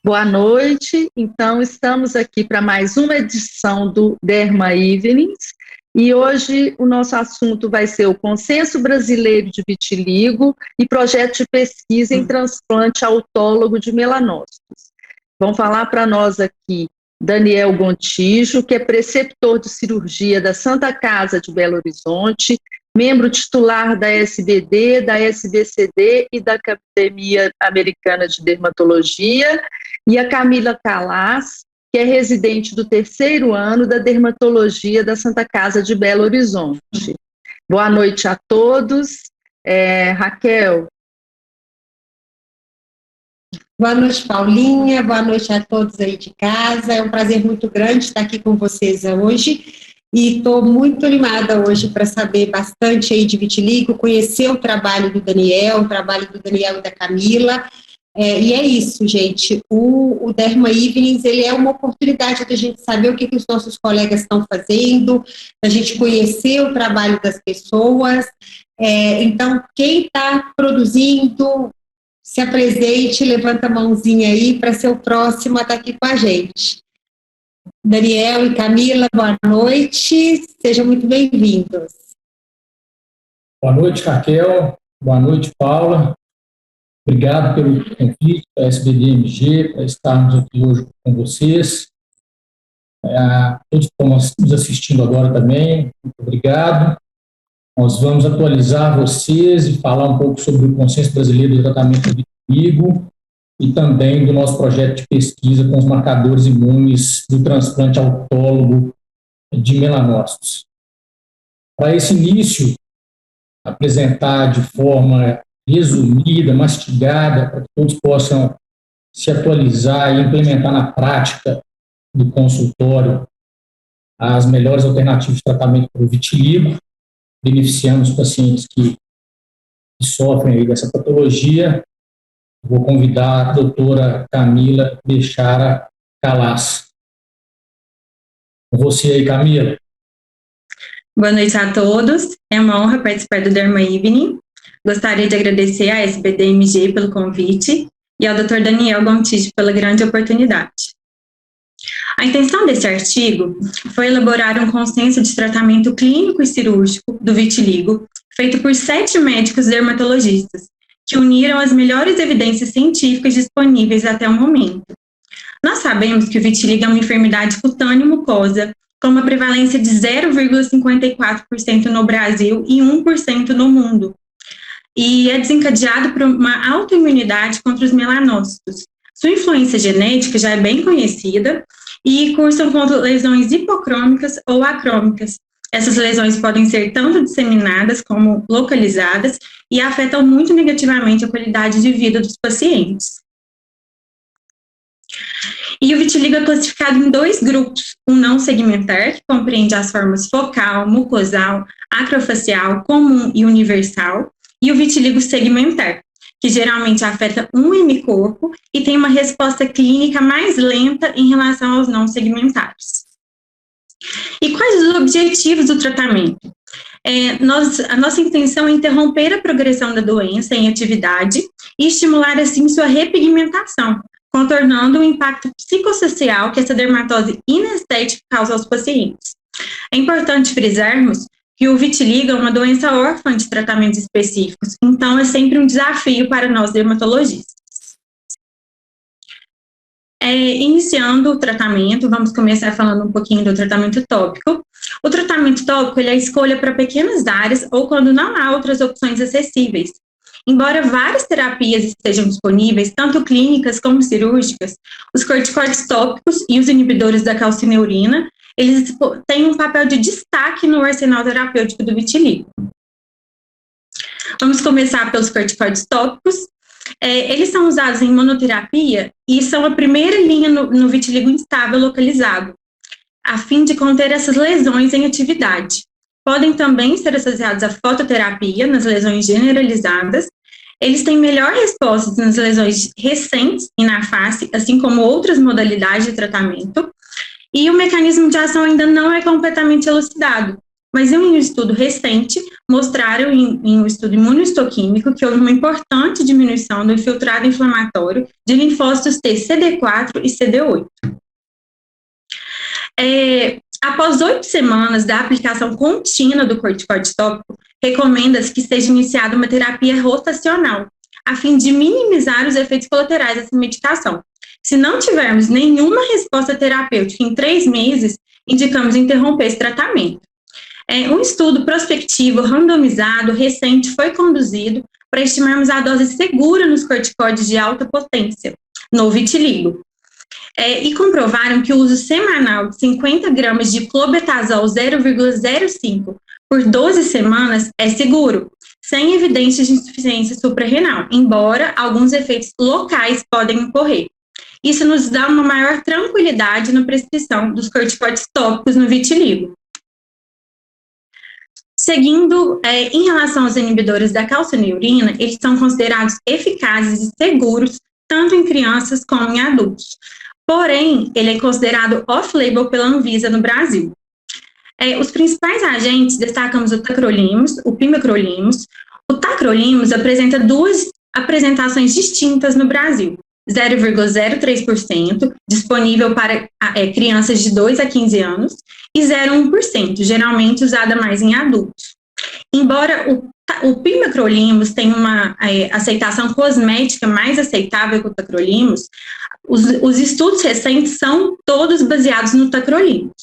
Boa noite. Então, estamos aqui para mais uma edição do Derma Evenings e hoje o nosso assunto vai ser o Consenso Brasileiro de Vitiligo e projeto de pesquisa em transplante autólogo de melanócitos. Vão falar para nós aqui Daniel Gontijo, que é preceptor de cirurgia da Santa Casa de Belo Horizonte, membro titular da SBD, da SBCD e da Academia Americana de Dermatologia, e a Camila Calas, que é residente do 3º ano da Dermatologia da Santa Casa de Belo Horizonte. Boa noite a todos. Raquel. Boa noite, Paulinha. Boa noite a todos aí de casa. É um prazer muito grande estar aqui com vocês hoje. E estou muito animada hoje para saber bastante aí de vitiligo, conhecer o trabalho do Daniel e da Camila. E é isso, gente. O Derma Evenings, ele é uma oportunidade da gente saber o que os nossos colegas estão fazendo, da gente conhecer o trabalho das pessoas. Então, quem está produzindo, se apresente, levanta a mãozinha aí para ser o próximo a estar aqui com a gente. Daniel e Camila, boa noite, sejam muito bem-vindos. Boa noite, Raquel. Boa noite, Paula. Obrigado pelo convite da SBDMG para estarmos aqui hoje com vocês. Todos que estão nos assistindo agora também, muito obrigado. Nós vamos atualizar vocês e falar um pouco sobre o Consenso Brasileiro de Tratamento do Vitiligo e também do nosso projeto de pesquisa com os marcadores imunes do transplante autólogo de melanócitos. Para esse início, apresentar de forma resumida, mastigada, para que todos possam se atualizar e implementar na prática do consultório as melhores alternativas de tratamento para o vitiligo, beneficiando os pacientes que sofrem aí dessa patologia. Vou convidar a doutora Camila Bechara Calas. Com você aí, Camila. Boa noite a todos. É uma honra participar do Derma Evening. Gostaria de agradecer à SBDMG pelo convite e ao Dr. Daniel Gontijo pela grande oportunidade. A intenção desse artigo foi elaborar um consenso de tratamento clínico e cirúrgico do vitiligo, feito por 7 médicos dermatologistas, que uniram as melhores evidências científicas disponíveis até o momento. Nós sabemos que o vitiligo é uma enfermidade cutânea mucosa, com uma prevalência de 0,54% no Brasil e 1% no mundo, e é desencadeado por uma autoimunidade contra os melanócitos. Sua influência genética já é bem conhecida e cursam com lesões hipocrômicas ou acrômicas. Essas lesões podem ser tanto disseminadas como localizadas e afetam muito negativamente a qualidade de vida dos pacientes. E o vitiligo é classificado em 2 grupos, um não segmentar, que compreende as formas focal, mucosal, acrofacial, comum e universal, e o vitiligo segmentar, que geralmente afeta um hemicorpo e tem uma resposta clínica mais lenta em relação aos não segmentares. E quais os objetivos do tratamento? A nossa intenção é interromper a progressão da doença em atividade e estimular, assim, sua repigmentação, contornando o impacto psicossocial que essa dermatose inestética causa aos pacientes. É importante frisarmos que o vitiligo é uma doença órfã de tratamentos específicos, então é sempre um desafio para nós dermatologistas. Iniciando o tratamento, vamos começar falando um pouquinho do tratamento tópico. O tratamento tópico ele é a escolha para pequenas áreas ou quando não há outras opções acessíveis. Embora várias terapias estejam disponíveis, tanto clínicas como cirúrgicas, os corticoides tópicos e os inibidores da calcineurina, eles têm um papel de destaque no arsenal terapêutico do vitiligo. Vamos começar pelos corticoides tópicos. Eles são usados em monoterapia e são a primeira linha no vitiligo instável localizado, a fim de conter essas lesões em atividade. Podem também ser associados à fototerapia nas lesões generalizadas. Eles têm melhor resposta nas lesões recentes e na face, assim como outras modalidades de tratamento. E o mecanismo de ação ainda não é completamente elucidado, mas em um estudo recente, mostraram em um estudo imunohistoquímico que houve uma importante diminuição do infiltrado inflamatório de linfócitos T CD4 e CD8. Após 8 semanas da aplicação contínua do corticoide tópico, recomenda-se que seja iniciada uma terapia rotacional, a fim de minimizar os efeitos colaterais dessa medicação. Se não tivermos nenhuma resposta terapêutica em 3 meses, indicamos interromper esse tratamento. Um estudo prospectivo randomizado recente foi conduzido para estimarmos a dose segura nos corticoides de alta potência, no vitiligo. E comprovaram que o uso semanal de 50 gramas de clobetasol 0,05 por 12 semanas é seguro, sem evidências de insuficiência suprarrenal, embora alguns efeitos locais podem ocorrer. Isso nos dá uma maior tranquilidade na prescrição dos corticoides tópicos no vitiligo. Seguindo, em relação aos inibidores da calcineurina, eles são considerados eficazes e seguros tanto em crianças como em adultos. Porém, ele é considerado off-label pela Anvisa no Brasil. Os principais agentes, destacamos o tacrolimus, o pimecrolimus. O tacrolimus apresenta 2 apresentações distintas no Brasil. 0,03%, disponível para crianças de 2 a 15 anos, e 0,1%, geralmente usada mais em adultos. Embora o pimecrolimus tenha uma aceitação cosmética mais aceitável que o tacrolimus, os estudos recentes são todos baseados no tacrolimus.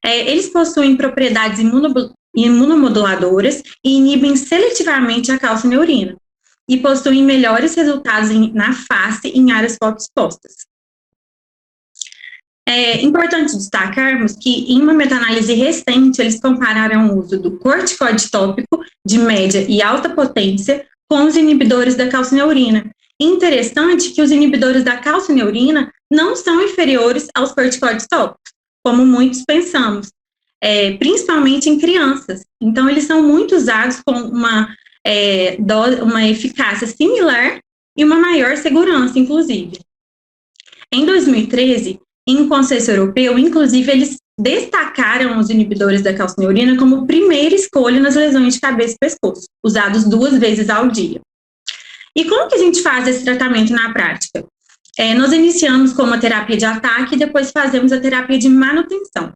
Eles possuem propriedades imunomoduladoras e inibem seletivamente a calcineurina, e possuem melhores resultados na face e em áreas fotoexpostas. É importante destacarmos que, em uma meta-análise recente, eles compararam o uso do corticoide tópico de média e alta potência com os inibidores da calcineurina. Interessante que os inibidores da calcineurina não são inferiores aos corticoides tópicos, como muitos pensamos, principalmente em crianças. Então, eles são muito usados com uma eficácia similar e uma maior segurança, inclusive. Em 2013, em um consenso europeu, inclusive, eles destacaram os inibidores da calcineurina como primeira escolha nas lesões de cabeça e pescoço, usados 2 vezes ao dia. E como que a gente faz esse tratamento na prática? Nós iniciamos com uma terapia de ataque e depois fazemos a terapia de manutenção.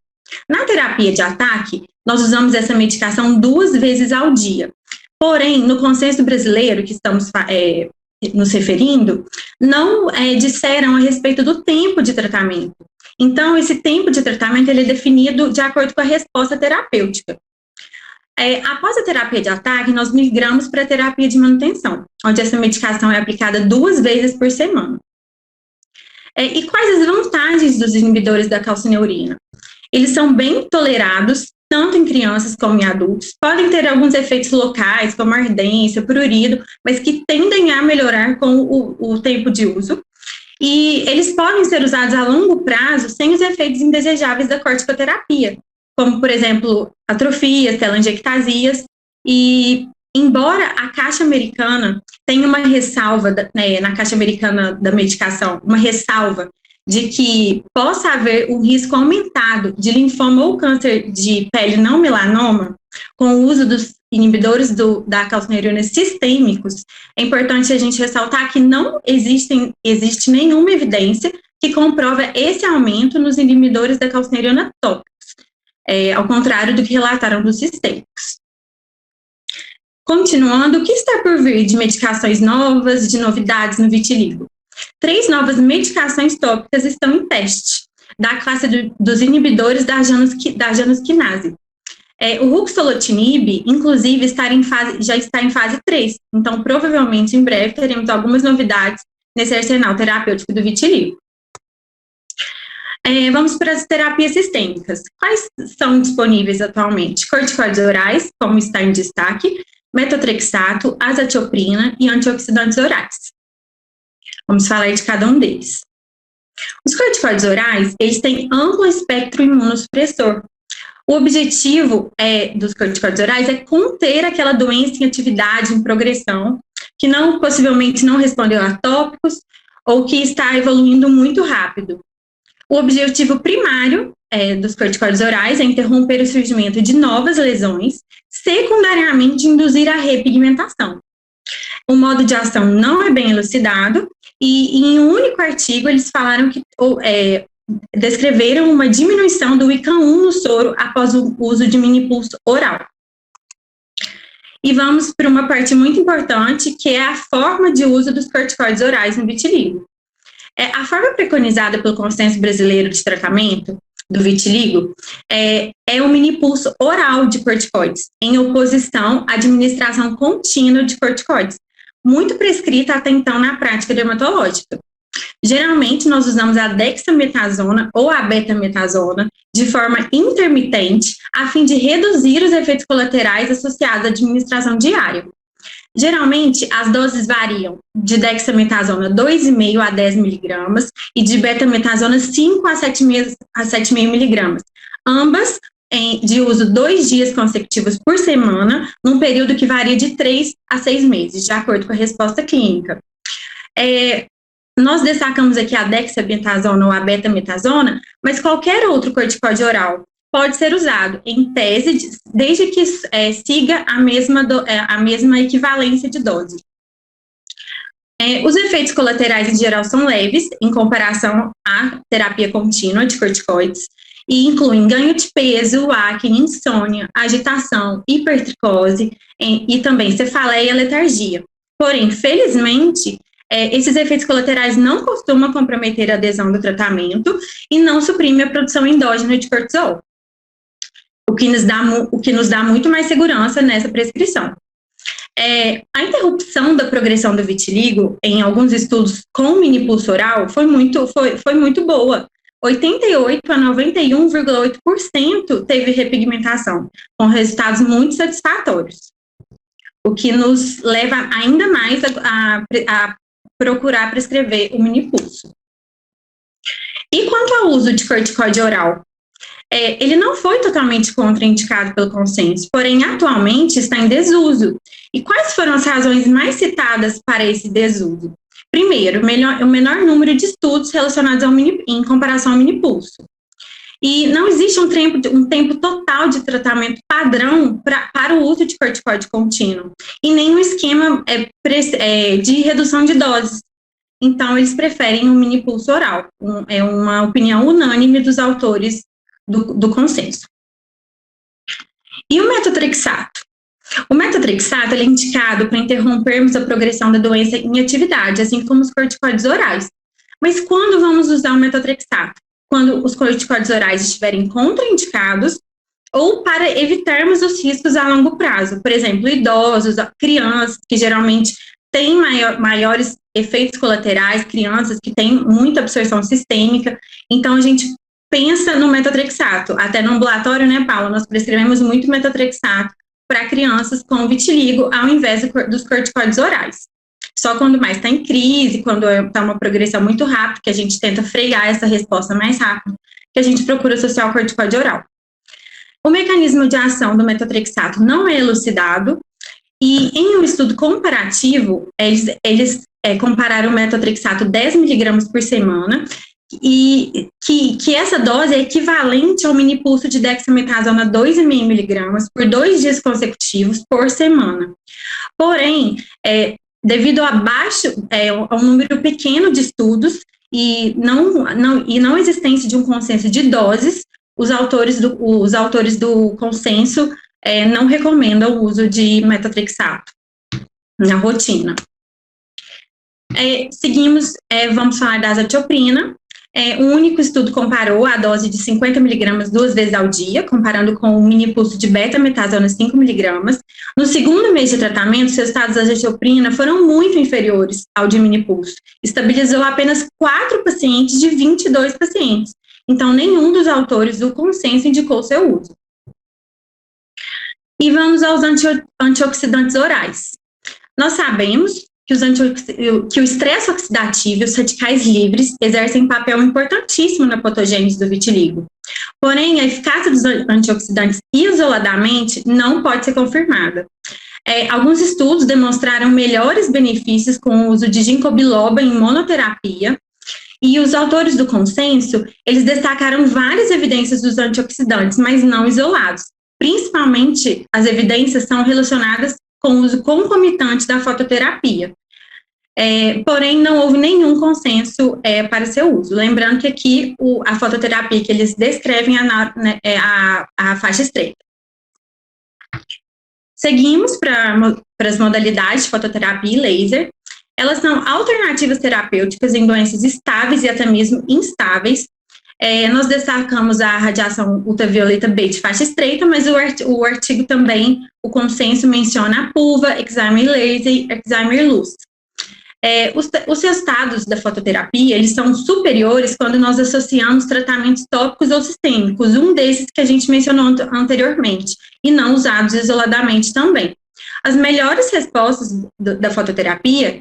Na terapia de ataque, nós usamos essa medicação 2 vezes ao dia. Porém, no consenso brasileiro que estamos nos referindo, não disseram a respeito do tempo de tratamento. Então, esse tempo de tratamento ele é definido de acordo com a resposta terapêutica. Após a terapia de ataque, nós migramos para a terapia de manutenção, onde essa medicação é aplicada 2 vezes por semana. E quais as vantagens dos inibidores da calcineurina? Eles são bem tolerados, tanto em crianças como em adultos, podem ter alguns efeitos locais, como ardência, prurido, mas que tendem a melhorar com o tempo de uso. E eles podem ser usados a longo prazo sem os efeitos indesejáveis da corticoterapia, como, por exemplo, atrofias, telangiectasias. E, embora a Caixa Americana tenha uma ressalva, na Caixa Americana da medicação, uma ressalva de que possa haver um risco aumentado de linfoma ou câncer de pele não melanoma com o uso dos inibidores da calcineurina sistêmicos, é importante a gente ressaltar que não existe nenhuma evidência que comprova esse aumento nos inibidores da calcineurina tópicos, ao contrário do que relataram dos sistêmicos. Continuando, o que está por vir de medicações novas, de novidades no vitiligo? 3 novas medicações tópicas estão em teste, da classe dos inibidores da janusquinase. O ruxolitinib, inclusive, já está em fase 3, então provavelmente em breve teremos algumas novidades nesse arsenal terapêutico do vitiligo. Vamos para as terapias sistêmicas. Quais são disponíveis atualmente? Corticoides orais, como está em destaque, metotrexato, azatioprina e antioxidantes orais. Vamos falar de cada um deles. Os corticoides orais, eles têm amplo espectro imunossupressor. O objetivo dos corticoides orais é conter aquela doença em atividade, em progressão, que possivelmente não respondeu a tópicos ou que está evoluindo muito rápido. O objetivo primário dos corticoides orais é interromper o surgimento de novas lesões, secundariamente induzir a repigmentação. O modo de ação não é bem elucidado e em um único artigo eles falaram que descreveram uma diminuição do ICAM-1 no soro após o uso de minipulso oral. E vamos para uma parte muito importante, que é a forma de uso dos corticoides orais no vitiligo. A forma preconizada pelo Consenso Brasileiro de Tratamento do Vitiligo é o minipulso oral de corticoides, em oposição à administração contínua de corticoides, muito prescrita até então na prática dermatológica. Geralmente, nós usamos a dexametasona ou a betametasona de forma intermitente, a fim de reduzir os efeitos colaterais associados à administração diária. Geralmente, as doses variam de dexametasona 2,5 a 10 miligramas e de betametasona 5 a 7,5 miligramas, ambas de uso 2 dias consecutivos por semana, num período que varia de 3 a 6 meses, de acordo com a resposta clínica. Nós destacamos aqui a dexametasona ou a betametasona, mas qualquer outro corticoide oral pode ser usado, em tese, desde que siga a mesma equivalência de dose. Os efeitos colaterais, em geral, são leves, em comparação à terapia contínua de corticoides, e incluem ganho de peso, acne, insônia, agitação, hipertricose e também cefaleia e letargia. Porém, felizmente, esses efeitos colaterais não costumam comprometer a adesão do tratamento e não suprime a produção endógena de cortisol, o que nos dá muito mais segurança nessa prescrição. A interrupção da progressão do vitiligo em alguns estudos com minipulso oral foi muito boa. 88% a 91,8% teve repigmentação, com resultados muito satisfatórios, o que nos leva ainda mais a procurar prescrever o minipulso. E quanto ao uso de corticoide oral? Ele não foi totalmente contraindicado pelo consenso, porém atualmente está em desuso. E quais foram as razões mais citadas para esse desuso? Primeiro, o menor número de estudos relacionados em comparação ao minipulso. E não existe um tempo total de tratamento padrão para o uso de corticoide contínuo, e nem um esquema de redução de doses. Então, eles preferem o minipulso oral. É uma opinião unânime dos autores do consenso. E o metotrexato? O metotrexato é indicado para interrompermos a progressão da doença em atividade, assim como os corticoides orais. Mas quando vamos usar o metotrexato? Quando os corticoides orais estiverem contraindicados ou para evitarmos os riscos a longo prazo. Por exemplo, idosos, crianças, que geralmente têm maiores efeitos colaterais, crianças que têm muita absorção sistêmica. Então, a gente pensa no metotrexato. Até no ambulatório, né, Paula, nós prescrevemos muito metotrexato para crianças com vitiligo, ao invés dos corticoides orais. Só quando mais está em crise, quando está uma progressão muito rápida, que a gente tenta frear essa resposta mais rápido, que a gente procura associar o corticoide oral. O mecanismo de ação do metotrexato não é elucidado, e em um estudo comparativo, eles compararam o metotrexato 10 miligramas por semana, e que essa dose é equivalente ao minipulso de dexametasona 2,5 miligramas por 2 dias consecutivos por semana. Porém, devido a um número pequeno de estudos e não existência de um consenso de doses, os autores do consenso não recomendam o uso de metotrexato na rotina. Seguimos, vamos falar da azathioprina. Um único estudo comparou a dose de 50 miligramas 2 vezes ao dia, comparando com o minipulso de betametasona 5 miligramas. No segundo mês de tratamento, os resultados da azathioprina foram muito inferiores ao de minipulso. Estabilizou apenas 4 pacientes de 22 pacientes. Então, nenhum dos autores do consenso indicou seu uso. E vamos aos antioxidantes orais. Nós sabemos que o estresse oxidativo e os radicais livres exercem um papel importantíssimo na patogênese do vitiligo. Porém, a eficácia dos antioxidantes isoladamente não pode ser confirmada. Alguns estudos demonstraram melhores benefícios com o uso de ginkgo biloba em monoterapia, E os autores do consenso, eles destacaram várias evidências dos antioxidantes, mas não isolados. Principalmente, as evidências são relacionadas com o uso concomitante da fototerapia. Porém, não houve nenhum consenso para seu uso. Lembrando que aqui a fototerapia que eles descrevem a faixa estreita. Seguimos para as modalidades de fototerapia e laser. Elas são alternativas terapêuticas em doenças estáveis e até mesmo instáveis. Nós destacamos a radiação ultravioleta B de faixa estreita, mas o artigo também, o consenso menciona a PUVA, Excimer Laser e Excimer Luz. Os resultados da fototerapia, eles são superiores quando nós associamos tratamentos tópicos ou sistêmicos, um desses que a gente mencionou anteriormente, e não usados isoladamente também. As melhores respostas da fototerapia,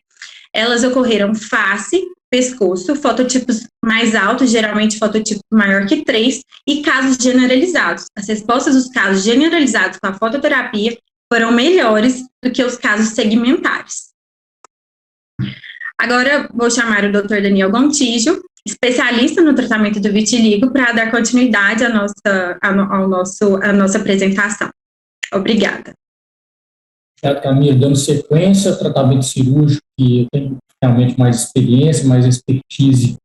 elas ocorreram face, pescoço, fototipos mais altos, geralmente fototipo maior que 3, e casos generalizados. As respostas dos casos generalizados com a fototerapia foram melhores do que os casos segmentares. Agora, vou chamar o Dr. Daniel Gontijo, especialista no tratamento do vitiligo, para dar continuidade à nossa apresentação. Obrigada. Obrigado, Camila. Dando sequência ao tratamento cirúrgico, que eu tenho realmente mais experiência, mais expertise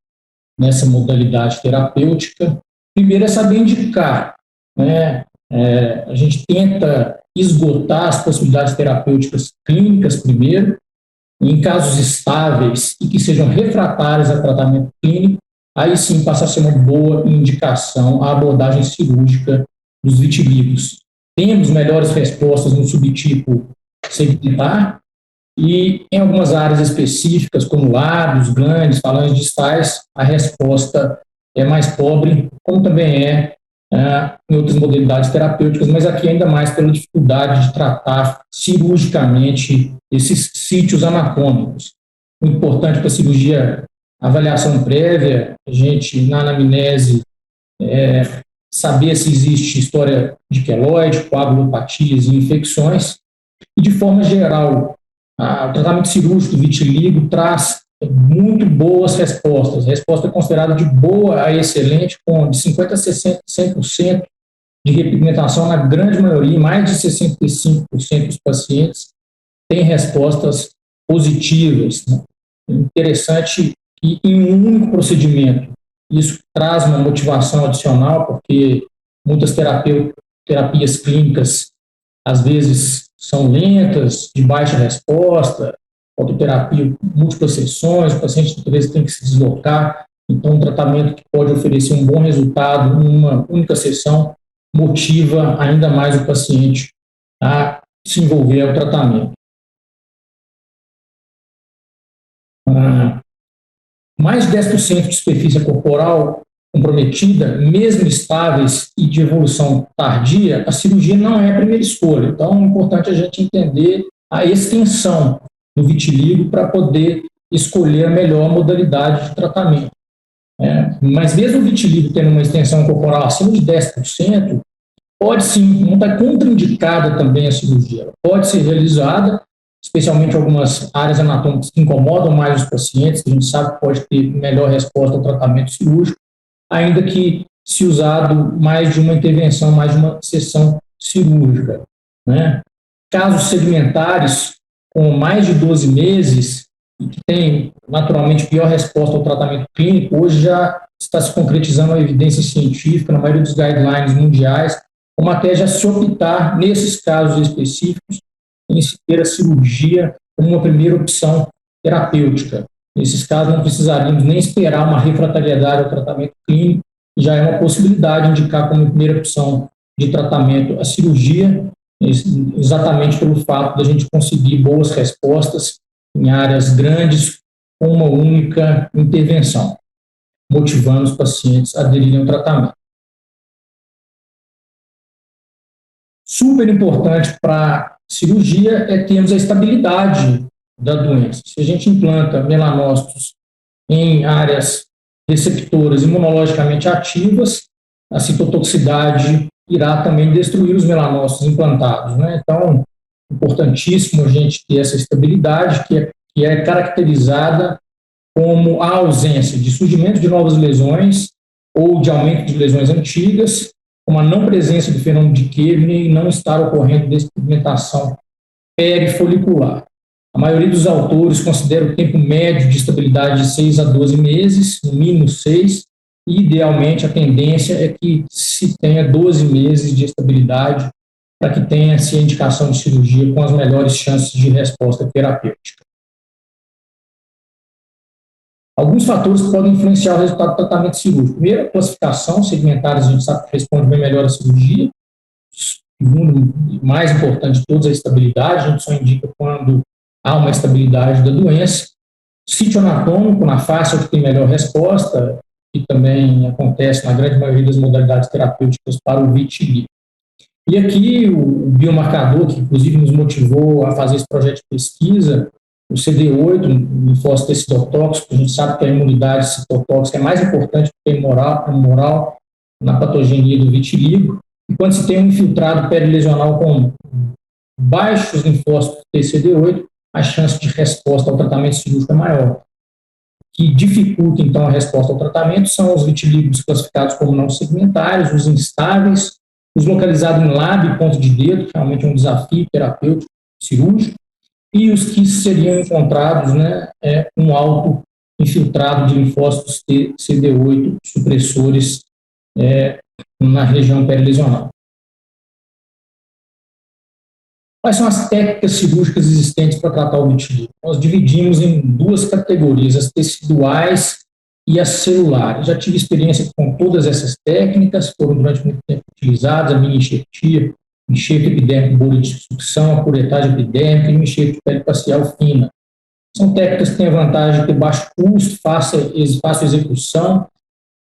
nessa modalidade terapêutica. Primeiro é saber indicar, né? A gente tenta esgotar as possibilidades terapêuticas clínicas primeiro. Em casos estáveis e que sejam refratários a tratamento clínico, aí sim passa a ser uma boa indicação a abordagem cirúrgica dos vitíligos. Temos melhores respostas no subtipo segmentar e em algumas áreas específicas, como lábios, glândulas, falanges distais, a resposta é mais pobre, como também em outras modalidades terapêuticas, mas aqui ainda mais pela dificuldade de tratar cirurgicamente esses sítios anatômicos. O importante para a cirurgia, avaliação prévia, a gente, na anamnese, saber se existe história de queloide, coagulopatias e infecções, e de forma geral, o tratamento cirúrgico do vitiligo traz muito boas respostas. A resposta é considerada de boa a excelente, com de 50% a 100% de repigmentação na grande maioria, mais de 65% dos pacientes têm respostas positivas. Né? Interessante que em um único procedimento isso traz uma motivação adicional, porque muitas terapias clínicas às vezes são lentas, de baixa resposta, fototerapia, múltiplas sessões, o paciente muitas vezes tem que se deslocar, então um tratamento que pode oferecer um bom resultado em uma única sessão motiva ainda mais o paciente a se envolver ao tratamento. Mais de 10% de superfície corporal comprometida, mesmo estáveis e de evolução tardia, a cirurgia não é a primeira escolha. Então, é importante a gente entender a extensão do vitiligo para poder escolher a melhor modalidade de tratamento. Mas mesmo o vitiligo tendo uma extensão corporal acima de 10%, pode sim, não está contraindicada também a cirurgia. Pode ser realizada, especialmente algumas áreas anatômicas que incomodam mais os pacientes, que a gente sabe que pode ter melhor resposta ao tratamento cirúrgico, ainda que se usado mais de uma intervenção, mais de uma sessão cirúrgica. Né? Casos segmentares com mais de 12 meses e que tem naturalmente pior resposta ao tratamento clínico, hoje já está se concretizando a evidência científica na maioria dos guidelines mundiais, como até já se optar, nesses casos específicos, em se ter a cirurgia como uma primeira opção terapêutica. Nesses casos, não precisaríamos nem esperar uma refratariedade ao tratamento clínico, já é uma possibilidade de indicar como primeira opção de tratamento a cirurgia, exatamente pelo fato de a gente conseguir boas respostas em áreas grandes com uma única intervenção, motivando os pacientes a aderirem ao tratamento. Super importante para cirurgia é termos a estabilidade da doença. Se a gente implanta melanócitos em áreas receptoras imunologicamente ativas, a citotoxicidade irá também destruir os melanócitos implantados. Né? Então, importantíssimo a gente ter essa estabilidade que é caracterizada como a ausência de surgimento de novas lesões ou de aumento de lesões antigas, como a não presença do fenômeno de Kevner e não estar ocorrendo despigmentação perifolicular. A maioria dos autores considera o tempo médio de estabilidade de 6 a 12 meses, no mínimo 6, e idealmente a tendência é que se tenha 12 meses de estabilidade para que tenha-se a indicação de cirurgia com as melhores chances de resposta terapêutica. Alguns fatores podem influenciar o resultado do tratamento cirúrgico. Primeiro, a classificação, segmentares, a gente sabe que responde bem melhor à cirurgia. Segundo, mais importante de todos, a estabilidade, a gente só indica quando há uma estabilidade da doença. Sítio anatômico, na face, é o que tem melhor resposta, que também acontece na grande maioria das modalidades terapêuticas para o vitiligo. E aqui o biomarcador, que inclusive nos motivou a fazer esse projeto de pesquisa, o CD8, o linfócito citotóxico, a gente sabe que a imunidade citotóxica é mais importante do que a humoral na patogenia do vitiligo. E quando se tem um infiltrado perilesional com baixos linfócitos TCD8, a chance de resposta ao tratamento cirúrgico é maior. O que dificulta, então, a resposta ao tratamento são os vitilígos classificados como não segmentários, os instáveis, os localizados em lábio e ponto de dedo, que realmente é um desafio terapêutico cirúrgico, e os que seriam encontrados, um alto infiltrado de linfócitos CD8 supressores na região perilesional. Quais são as técnicas cirúrgicas existentes para tratar o vitiligo? Nós dividimos em duas categorias, as teciduais e as celulares. Já tive experiência com todas essas técnicas, foram durante muito tempo utilizadas, a mini-enxertia, enxerto epidérmico, bolha de sucção, a curetagem epidérmica e o enxerto perifacial fina. São técnicas que têm a vantagem de ter baixo custo, fácil execução,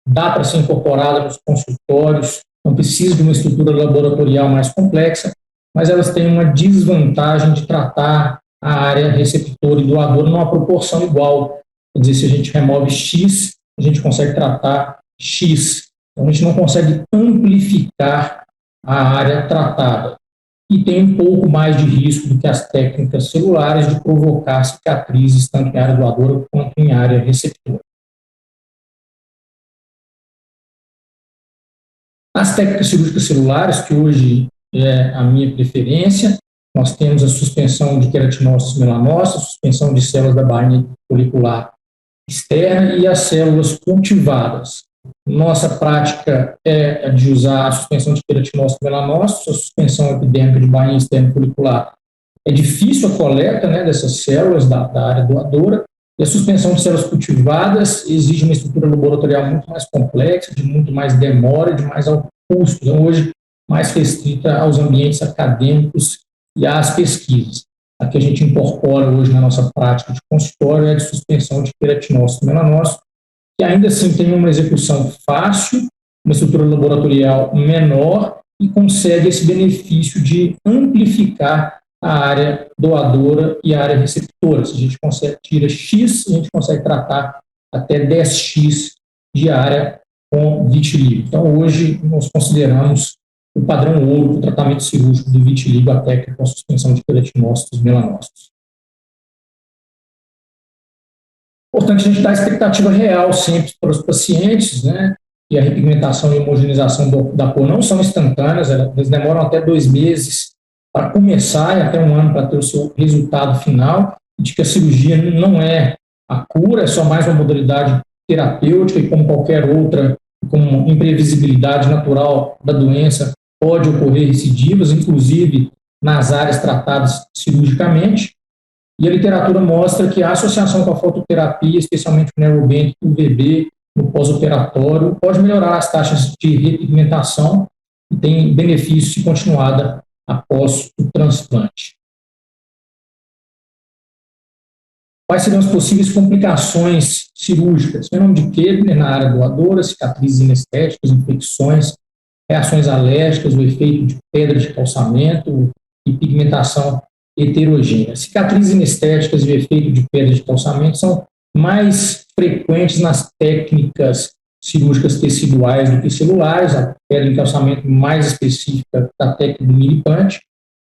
dá para ser incorporada nos consultórios, não precisa de uma estrutura laboratorial mais complexa, mas elas têm uma desvantagem de tratar a área receptora e doadora numa proporção igual. Quer dizer, se a gente remove X, a gente consegue tratar X. Então, a gente não consegue amplificar a área tratada. E tem um pouco mais de risco do que as técnicas celulares de provocar cicatrizes tanto em área doadora quanto em área receptora. As técnicas cirúrgicas celulares, que hoje é a minha preferência, nós temos a suspensão de queratinócitos melanócitos, suspensão de células da bainha folicular externa e as células cultivadas. Nossa prática é a de usar a suspensão de queratinócitos melanócitos, a suspensão epidérmica de bainha externa folicular. É difícil a coleta dessas células da área doadora, e a suspensão de células cultivadas exige uma estrutura laboratorial muito mais complexa, de muito mais demora e de mais alto custo. Então, hoje, mais restrita aos ambientes acadêmicos e às pesquisas. A que a gente incorpora hoje na nossa prática de consultório é a de suspensão de queratinócitos melanócitos, que ainda assim tem uma execução fácil, uma estrutura laboratorial menor e consegue esse benefício de amplificar a área doadora e a área receptora. Se a gente tira X, a gente consegue tratar até 10X de área com vitiligo. Então, hoje, nós consideramos o padrão ouro para o tratamento cirúrgico do vitiligo, a técnica com a suspensão de queratinócitos melanócitos. Importante a gente dar a expectativa real sempre para os pacientes, e a repigmentação e a homogeneização da cor não são instantâneas, elas demoram até 2 meses para começar e até 1 ano para ter o seu resultado final, de que a cirurgia não é a cura, é só mais uma modalidade terapêutica e como qualquer outra, com imprevisibilidade natural da doença, pode ocorrer recidivas, inclusive nas áreas tratadas cirurgicamente, e a literatura mostra que a associação com a fototerapia, especialmente o Neuroband UVB, no pós-operatório, pode melhorar as taxas de repigmentação e tem benefício se continuada após o transplante. Quais seriam as possíveis complicações cirúrgicas? Fenômeno de Kevner na área doadora, cicatrizes inestéticas, infecções, reações alérgicas, o efeito de pedra de calçamento e pigmentação heterogênea. Cicatrizes inestéticas e o efeito de pedra de calçamento são mais frequentes nas técnicas cirúrgicas teciduais do que celulares, a pedra de calçamento mais específica da técnica do milipante,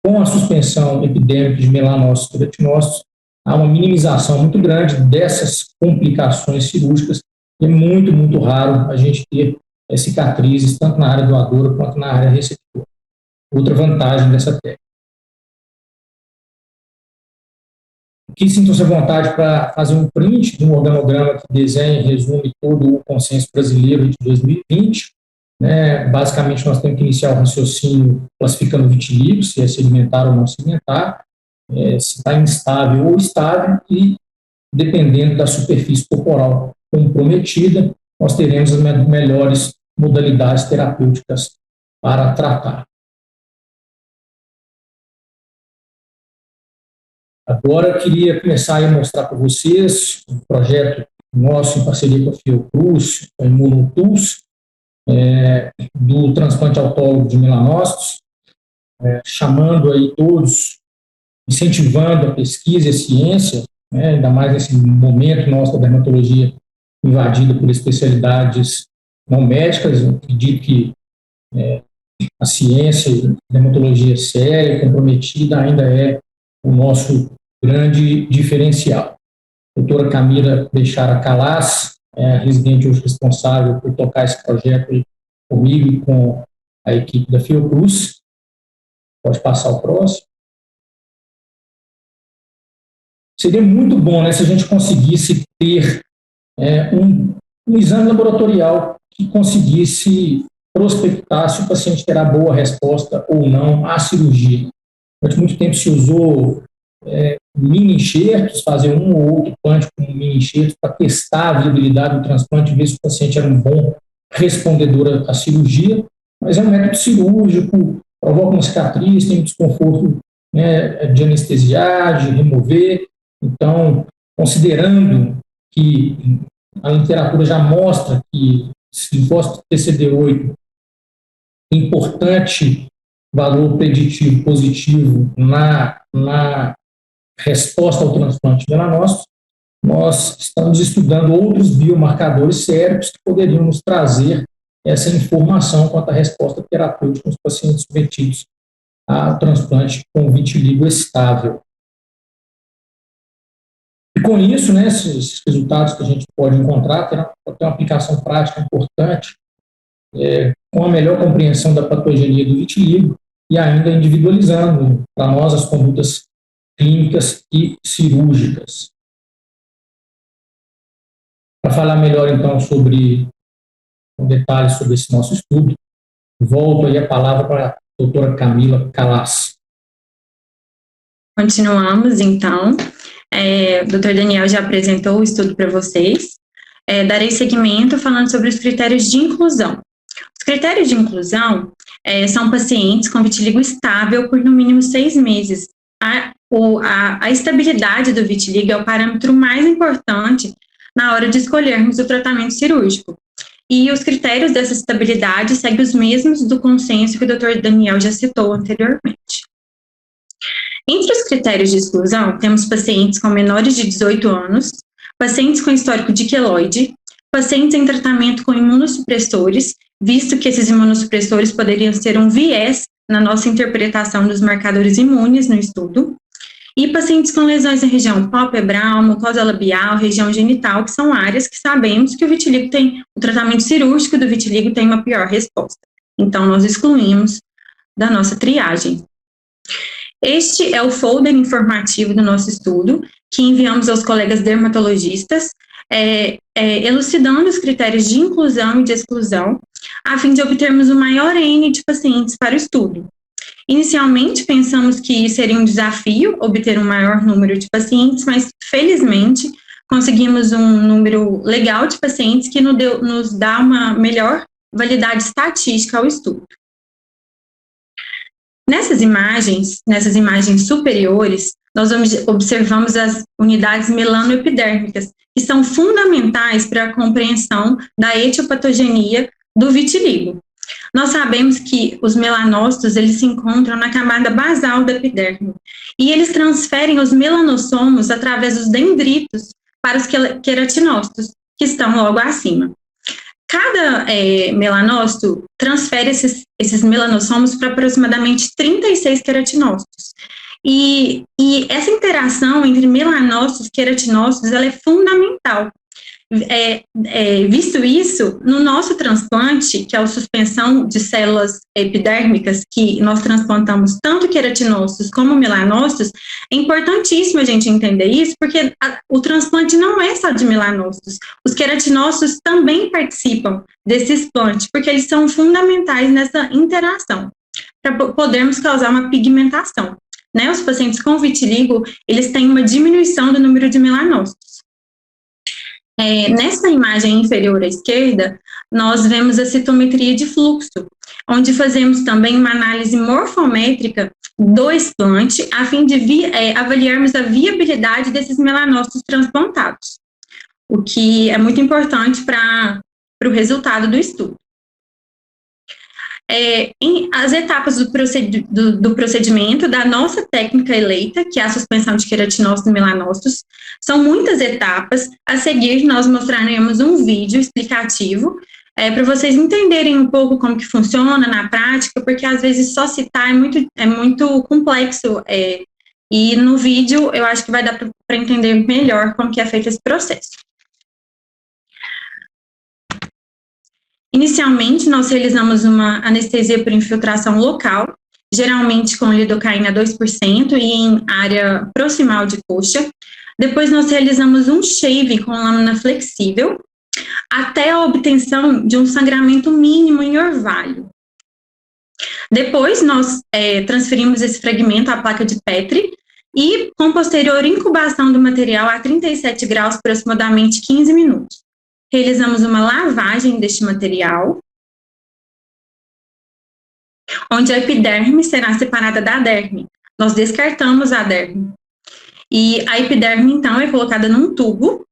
com a suspensão epidérmica de melanócitos e queratinócitos, há uma minimização muito grande dessas complicações cirúrgicas, e é muito, muito raro a gente ter cicatrizes, tanto na área doadora quanto na área receptora. Outra vantagem dessa técnica. Aqui sintam-se à vontade para fazer um print de um organograma que desenha e resume todo o consenso brasileiro de 2020. Basicamente, nós temos que iniciar o raciocínio classificando o vitiligo, se é sedimentar ou não sedimentar, se está instável ou estável, e dependendo da superfície corporal comprometida, nós teremos as melhores modalidades terapêuticas para tratar. Agora, eu queria começar a mostrar para vocês um projeto nosso em parceria com a Fiocruz, a Imunotools, do transplante autólogo de melanócitos, chamando aí todos, incentivando a pesquisa e a ciência, ainda mais nesse momento nosso da dermatologia invadida por especialidades não médicas. Eu acredito que a ciência e a dermatologia séria, comprometida, ainda é o nosso grande diferencial. A doutora Camila Bechara Calas é a residente hoje responsável por tocar esse projeto aí comigo e com a equipe da Fiocruz. Pode passar o próximo. Seria muito bom, se a gente conseguisse ter um exame laboratorial que conseguisse prospectar se o paciente terá boa resposta ou não à cirurgia. Durante muito tempo se usou mini-enxertos, fazer um ou outro punch com mini-enxertos para testar a viabilidade do transplante, ver se o paciente era um bom respondedor à cirurgia, mas é um método cirúrgico, provoca uma cicatriz, tem um desconforto de anestesiar, de remover. Então, considerando que a literatura já mostra que linfócito TCD8 tem importante valor preditivo positivo na resposta ao transplante de melanócitos, nós estamos estudando outros biomarcadores séricos que poderiam nos trazer essa informação quanto à resposta terapêutica nos pacientes submetidos ao transplante com vitiligo estável. E com isso, esses resultados que a gente pode encontrar terão uma aplicação prática importante, com a melhor compreensão da patogenia do vitiligo e ainda individualizando para nós as condutas clínicas e cirúrgicas. Para falar melhor, então, sobre detalhes sobre esse nosso estudo, volto aí a palavra para a doutora Camila Calas. Continuamos, então. O Dr. Daniel já apresentou o estudo para vocês. Darei seguimento falando sobre os critérios de inclusão. Os critérios de inclusão são pacientes com vitiligo estável por no mínimo 6 meses. A estabilidade do vitiligo é o parâmetro mais importante na hora de escolhermos o tratamento cirúrgico. E os critérios dessa estabilidade seguem os mesmos do consenso que o Dr. Daniel já citou anteriormente. Entre os critérios de exclusão, temos pacientes com menores de 18 anos, pacientes com histórico de queloide, pacientes em tratamento com imunossupressores, visto que esses imunossupressores poderiam ser um viés na nossa interpretação dos marcadores imunes no estudo, e pacientes com lesões na região pálpebral, mucosa labial, região genital, que são áreas que sabemos que o tratamento cirúrgico do vitiligo tem uma pior resposta. Então, nós excluímos da nossa triagem. Este é o folder informativo do nosso estudo, que enviamos aos colegas dermatologistas, elucidando os critérios de inclusão e de exclusão, a fim de obtermos o maior N de pacientes para o estudo. Inicialmente, pensamos que seria um desafio obter um maior número de pacientes, mas, felizmente, conseguimos um número legal de pacientes que nos dá uma melhor validade estatística ao estudo. Nessas imagens superiores, nós observamos as unidades melanoepidérmicas, que são fundamentais para a compreensão da etiopatogenia do vitiligo. Nós sabemos que os melanócitos, eles se encontram na camada basal da epiderme, e eles transferem os melanossomos através dos dendritos para os queratinócitos, que estão logo acima. Cada melanócito transfere esses melanossomos para aproximadamente 36 queratinócitos. E essa interação entre melanócitos e queratinócitos, ela é fundamental. Visto isso, no nosso transplante, que é a suspensão de células epidérmicas, que nós transplantamos tanto queratinócitos como melanócitos, é importantíssimo a gente entender isso, porque o transplante não é só de melanócitos. Os queratinócitos também participam desse explante, porque eles são fundamentais nessa interação, para podermos causar uma pigmentação. Né? Os pacientes com vitiligo, eles têm uma diminuição do número de melanócitos. Nessa imagem inferior à esquerda, nós vemos a citometria de fluxo, onde fazemos também uma análise morfométrica do explante, a fim de avaliarmos a viabilidade desses melanócitos transplantados, o que é muito importante para o resultado do estudo. As etapas do procedimento da nossa técnica eleita, que é a suspensão de queratinócitos e melanócitos, são muitas etapas. A seguir, nós mostraremos um vídeo explicativo para vocês entenderem um pouco como que funciona na prática, porque às vezes só citar é muito complexo, e no vídeo eu acho que vai dar para entender melhor como que é feito esse processo. Inicialmente, nós realizamos uma anestesia por infiltração local, geralmente com lidocaína 2% e em área proximal de coxa. Depois, nós realizamos um shave com lâmina flexível, até a obtenção de um sangramento mínimo em orvalho. Depois, nós transferimos esse fragmento à placa de Petri e, com posterior incubação do material a 37 graus, aproximadamente 15 minutos. Realizamos uma lavagem deste material, onde a epiderme será separada da derme. Nós descartamos a derme. E a epiderme, então, é colocada num tubo.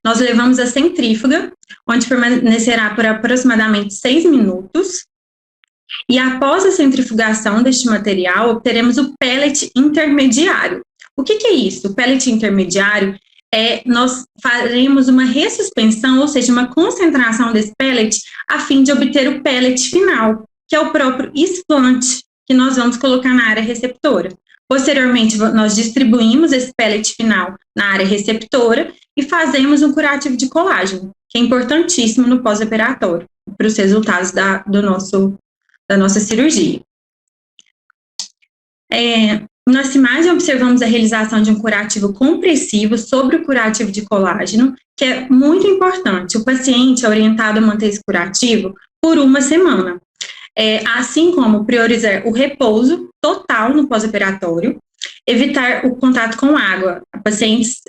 Nós levamos a centrífuga, onde permanecerá por aproximadamente 6 minutos. E após a centrifugação deste material, obteremos o pellet intermediário. O que é isso? O pellet intermediário nós faremos uma ressuspensão, ou seja, uma concentração desse pellet, a fim de obter o pellet final, que é o próprio explante, que nós vamos colocar na área receptora. Posteriormente, nós distribuímos esse pellet final na área receptora e fazemos um curativo de colágeno, que é importantíssimo no pós-operatório, para os resultados da nossa cirurgia. Nessa imagem, observamos a realização de um curativo compressivo sobre o curativo de colágeno, que é muito importante. O paciente é orientado a manter esse curativo por 1 semana, assim como priorizar o repouso total no pós-operatório, evitar o contato com água. Pacientes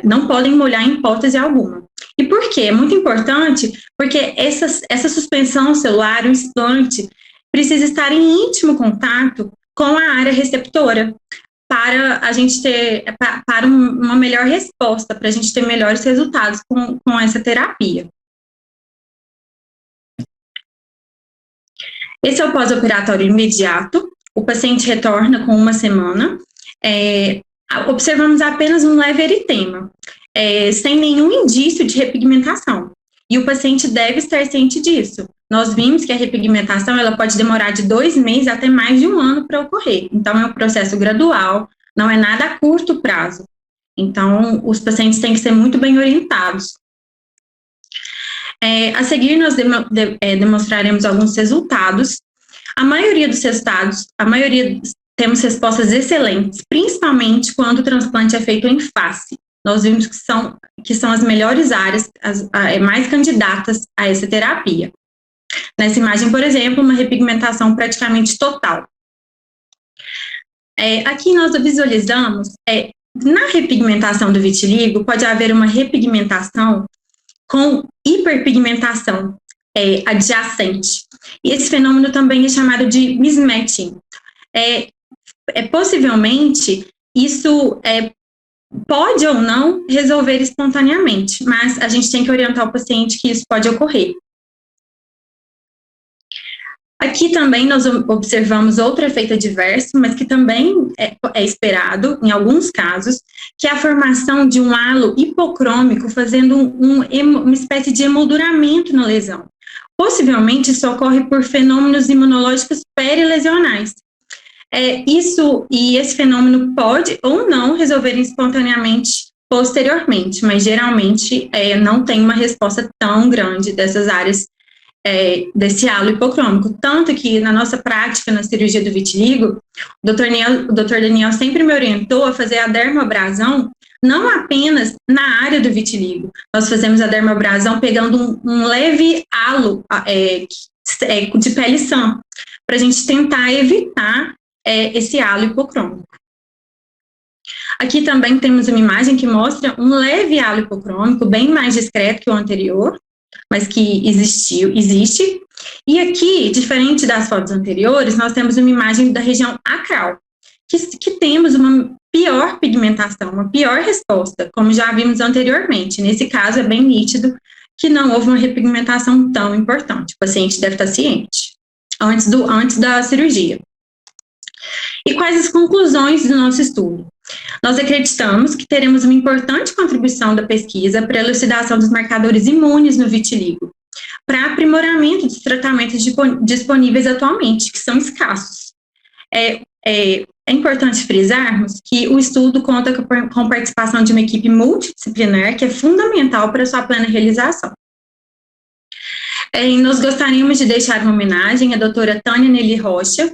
não podem molhar em hipótese alguma. E por quê? É muito importante porque essa suspensão celular, o explante, precisa estar em íntimo contato com a área receptora, para a gente ter para uma melhor resposta, para a gente ter melhores resultados com essa terapia. Esse é o pós-operatório imediato. O paciente retorna com 1 semana. Observamos apenas um leve eritema, sem nenhum indício de repigmentação. E o paciente deve estar ciente disso. Nós vimos que a repigmentação ela pode demorar de 2 meses até mais de 1 ano para ocorrer. Então, é um processo gradual, não é nada a curto prazo. Então, os pacientes têm que ser muito bem orientados. A seguir, nós demonstraremos alguns resultados. A maioria dos resultados, temos respostas excelentes, principalmente quando o transplante é feito em face. Nós vimos que são as melhores áreas, as mais candidatas a essa terapia. Nessa imagem, por exemplo, uma repigmentação praticamente total. Aqui nós visualizamos, na repigmentação do vitiligo, pode haver uma repigmentação com hiperpigmentação adjacente. E esse fenômeno também é chamado de mismatching. Possivelmente, isso pode ou não resolver espontaneamente, mas a gente tem que orientar o paciente que isso pode ocorrer. Aqui também nós observamos outro efeito adverso, mas que também é esperado, em alguns casos, que é a formação de um halo hipocrômico, fazendo uma espécie de emolduramento na lesão. Possivelmente, isso ocorre por fenômenos imunológicos perilesionais. esse fenômeno pode ou não resolver espontaneamente posteriormente, mas geralmente não tem uma resposta tão grande dessas áreas desse halo hipocrômico. Tanto que na nossa prática na cirurgia do vitiligo, o Dr. Daniel sempre me orientou a fazer a dermoabrasão não apenas na área do vitiligo. Nós fazemos a dermoabrasão pegando um leve halo de pele sã, para a gente tentar evitar esse halo hipocrômico. Aqui também temos uma imagem que mostra um leve halo hipocrômico, bem mais discreto que o anterior, mas que existe. E aqui, diferente das fotos anteriores, nós temos uma imagem da região acral, que temos uma pior pigmentação, uma pior resposta, como já vimos anteriormente. Nesse caso, é bem nítido que não houve uma repigmentação tão importante. O paciente deve estar ciente antes da cirurgia. E quais as conclusões do nosso estudo? Nós acreditamos que teremos uma importante contribuição da pesquisa para a elucidação dos marcadores imunes no vitiligo, para aprimoramento dos tratamentos disponíveis atualmente, que são escassos. É importante frisarmos que o estudo conta com a participação de uma equipe multidisciplinar, que é fundamental para a sua plena realização. Nós gostaríamos de deixar uma homenagem à doutora Tânia Nelly Rocha,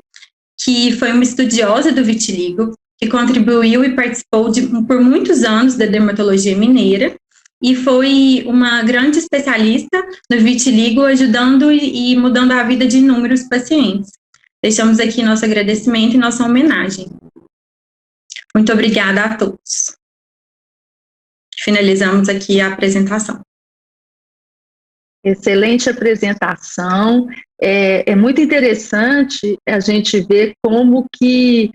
que foi uma estudiosa do vitiligo, que contribuiu e participou por muitos anos da dermatologia mineira, e foi uma grande especialista no vitiligo, ajudando e mudando a vida de inúmeros pacientes. Deixamos aqui nosso agradecimento e nossa homenagem. Muito obrigada a todos. Finalizamos aqui a apresentação. Excelente apresentação. É muito interessante a gente ver como que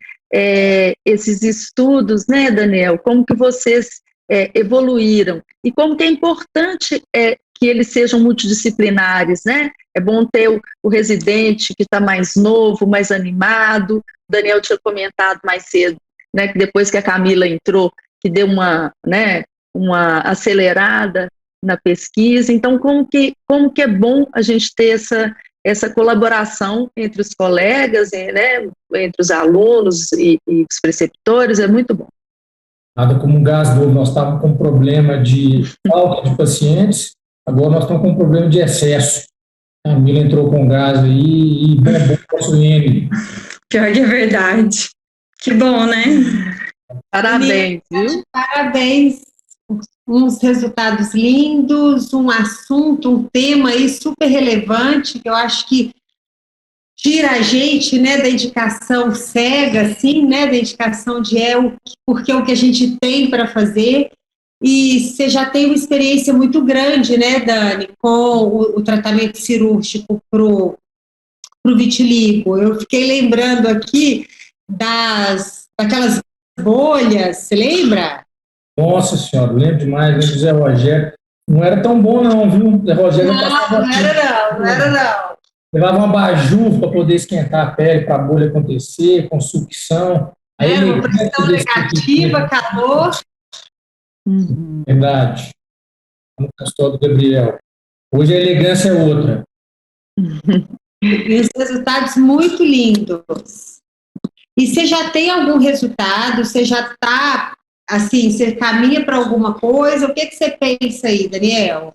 esses estudos, né, Daniel, como que vocês evoluíram e como que é importante que eles sejam multidisciplinares, né? É bom ter o residente que está mais novo, mais animado. O Daniel tinha comentado mais cedo, né, que depois que a Camila entrou, que deu uma acelerada na pesquisa. Então, como que é bom a gente ter essa colaboração entre os colegas, né, entre os alunos e os preceptores, é muito bom. Nada como um gás novo. Nós estávamos com um problema de falta de pacientes, agora nós estamos com um problema de excesso. A Mila entrou com gás aí e bombou o nosso N. Pior que é verdade. Que bom, né? Parabéns, viu? Parabéns. Uns resultados lindos, um assunto, um tema aí super relevante, que eu acho que tira a gente, né, da indicação cega, assim, né, da indicação de porque é o que a gente tem para fazer. E você já tem uma experiência muito grande, né, Dani, com o tratamento cirúrgico pro vitiligo. Eu fiquei lembrando aqui daquelas bolhas, você lembra? Nossa senhora, lembro demais, lembro do Zé Rogério. Não era tão bom não, viu? Zé Rogério não era não. Levava uma abajur para poder esquentar a pele, para a bolha acontecer, com sucção. Uma pressão negativa, calor. Verdade. No consultório do Gabriel. Hoje a elegância é outra. E os resultados muito lindos. E você já tem algum resultado? Você já está, assim, você caminha para alguma coisa? O que você pensa aí, Daniel?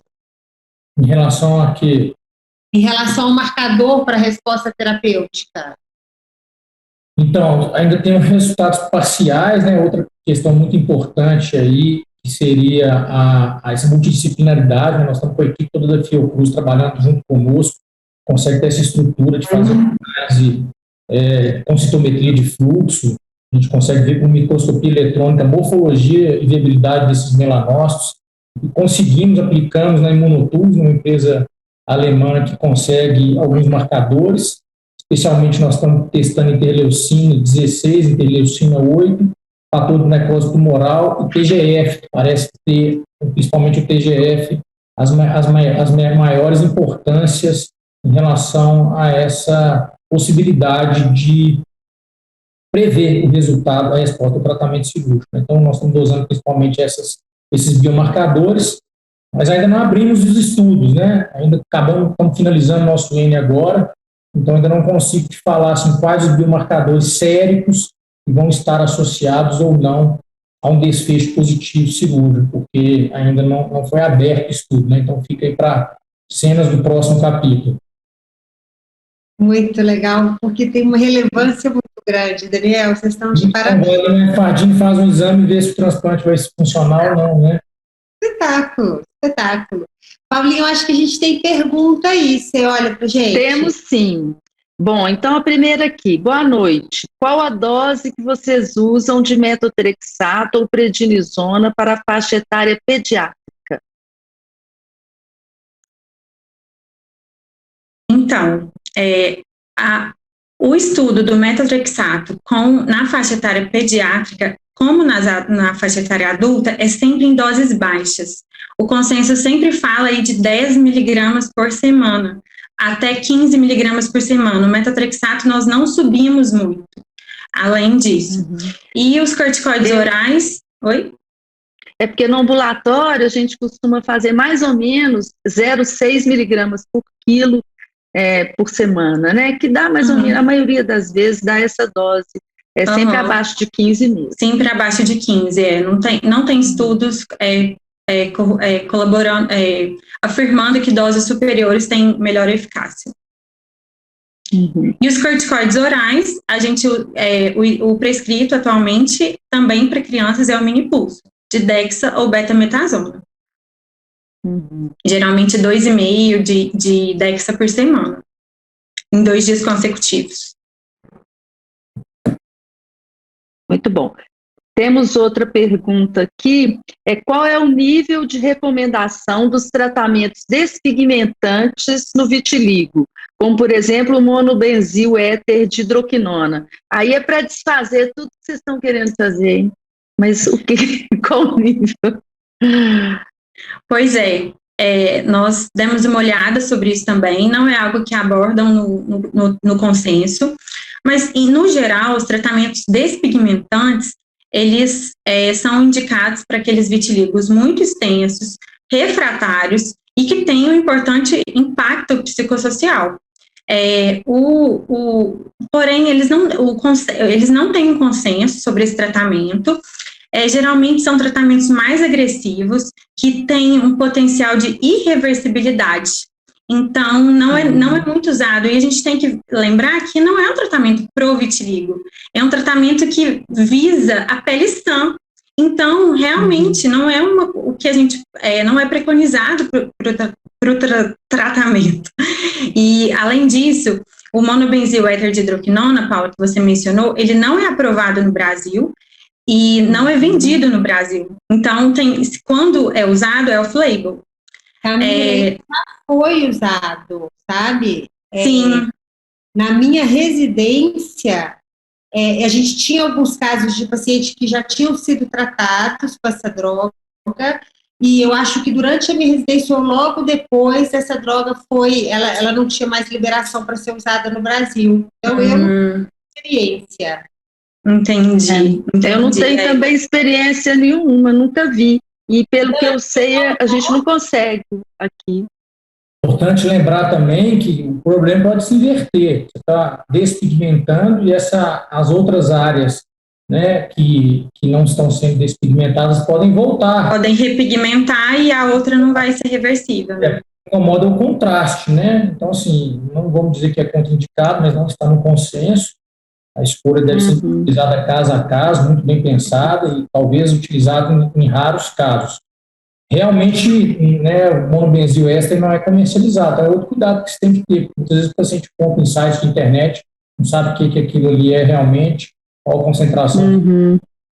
Em relação a quê? Em relação ao marcador para a resposta terapêutica. Então, ainda tem resultados parciais, né? Outra questão muito importante aí, que seria essa multidisciplinaridade, né? Nós estamos com a equipe toda da Fiocruz trabalhando junto conosco, consegue ter essa estrutura de fazer análise com citometria de fluxo, a gente consegue ver com microscopia eletrônica a morfologia e viabilidade desses melanócitos, e conseguimos, aplicamos na Imunotools, uma empresa alemã que consegue alguns marcadores, especialmente nós estamos testando interleucina 16, interleucina 8, fator de necrose tumoral e TGF, parece ter, principalmente o TGF, as maiores importâncias em relação a essa possibilidade de prever o resultado, a resposta do tratamento cirúrgico. Então, nós estamos usando principalmente esses biomarcadores, mas ainda não abrimos os estudos, né? Ainda estamos finalizando nosso N agora, então ainda não consigo te falar assim, quais os biomarcadores séricos que vão estar associados ou não a um desfecho positivo cirúrgico, porque ainda não foi aberto o estudo, né? Então fica aí para cenas do próximo capítulo. Muito legal, porque tem uma relevância muito grande, Daniel, vocês estão de parabéns. Né? Fadinho faz um exame e vê se o transplante vai funcionar ou não, né? Espetáculo, espetáculo. Paulinho, acho que a gente tem pergunta aí, você olha para gente? Temos sim. Bom, então a primeira aqui, boa noite. Qual a dose que vocês usam de metotrexato ou prednisona para a faixa etária pediátrica? Então, o estudo do metotrexato na faixa etária pediátrica, como na faixa etária adulta, é sempre em doses baixas. O consenso sempre fala aí de 10 miligramas por semana, até 15 miligramas por semana. O metotrexato nós não subimos muito, além disso. E os corticoides orais... Oi? É porque no ambulatório a gente costuma fazer mais ou menos 0,6 miligramas por quilo por semana, né? Que dá mais ou menos, a maioria das vezes dá essa dose. É sempre abaixo de 15 mil. Sempre abaixo de 15, não tem estudos colaborando, afirmando que doses superiores têm melhor eficácia. E os corticoides orais, o prescrito atualmente também para crianças é o minipulso, de dexa ou betametasona. Geralmente 2,5 de dexa por semana, em 2 dias consecutivos. Muito bom. Temos outra pergunta aqui, qual é o nível de recomendação dos tratamentos despigmentantes no vitiligo, como, por exemplo, o monobenzil éter de hidroquinona? Aí é para desfazer tudo que vocês estão querendo fazer, hein? Mas qual o nível? Pois nós demos uma olhada sobre isso também, não é algo que abordam no consenso, mas, no geral, os tratamentos despigmentantes, eles são indicados para aqueles vitíligos muito extensos, refratários e que têm um importante impacto psicossocial. Porém, eles não têm um consenso sobre esse tratamento. Geralmente são tratamentos mais agressivos, que têm um potencial de irreversibilidade. Então, não é muito usado. E a gente tem que lembrar que não é um tratamento pro vitiligo, é um tratamento que visa a pele sã. Então, realmente, não é o que a gente não é preconizado para o tratamento. E, além disso, o monobenzil éter de hidroquinona, Paula, que você mencionou, ele não é aprovado no Brasil e não é vendido no Brasil. Então, quando é usado, é off-label. Também já foi usado, sabe? Sim. Na minha residência, a gente tinha alguns casos de pacientes que já tinham sido tratados com essa droga, e eu acho que durante a minha residência ou logo depois, essa droga ela não tinha mais liberação para ser usada no Brasil. Então, eu não tenho experiência. Entendi. Eu não tenho também experiência nenhuma, nunca vi. E pelo que eu sei, a gente não consegue aqui. Importante lembrar também que o problema pode se inverter. Você está despigmentando e as outras áreas, né, que não estão sendo despigmentadas podem voltar. Podem repigmentar e a outra não vai ser reversível. Né? Incomoda o contraste, né? Então, assim, não vamos dizer que é contraindicado, mas não está no consenso. A escolha deve ser utilizada caso a caso, muito bem pensada e talvez utilizada em raros casos. Realmente, né, o monobenzil éster não é comercializado. É outro cuidado que você tem que ter. Muitas vezes o paciente compra em sites de internet, não sabe o que aquilo ali é realmente, qual a concentração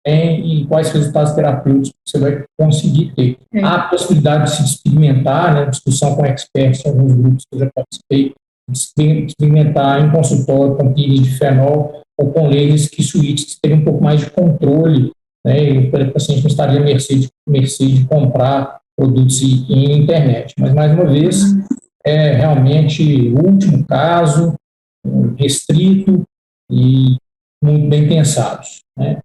tem e quais resultados terapêuticos você vai conseguir ter. Há a possibilidade de se despigmentar, né, discussão com experts em alguns grupos que eu já participei, despigmentar em consultório com pires de fenol ou com lasers que suítes teriam um pouco mais de controle, né, e o paciente não estaria à mercê de comprar produtos em internet. Mas, mais uma vez, é realmente o último caso, restrito e muito bem pensados. Né?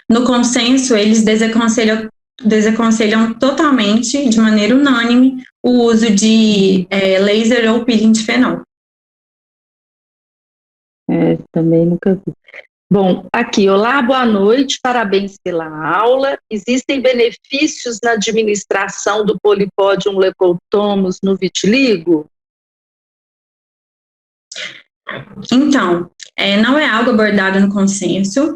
No consenso, eles desaconselham totalmente, de maneira unânime, o uso de laser ou peeling de fenol. Também nunca vi. Bom, aqui, olá, boa noite, parabéns pela aula. Existem benefícios na administração do Polypodium leucotomus no vitiligo? Então, não é algo abordado no consenso.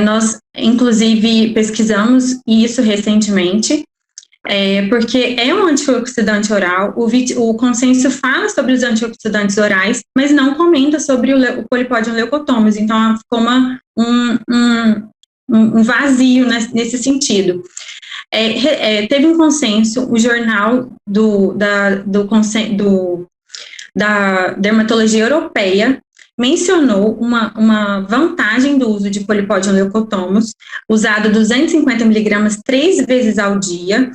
Nós, inclusive, pesquisamos isso recentemente, porque é um antioxidante oral. O consenso fala sobre os antioxidantes orais, mas não comenta sobre o Polypodium leucotomus. Então, ficou um vazio nesse sentido. Teve um consenso, o jornal da dermatologia europeia mencionou uma vantagem do uso de Polypodium leucotomus, usado 250 miligramas 3 vezes ao dia,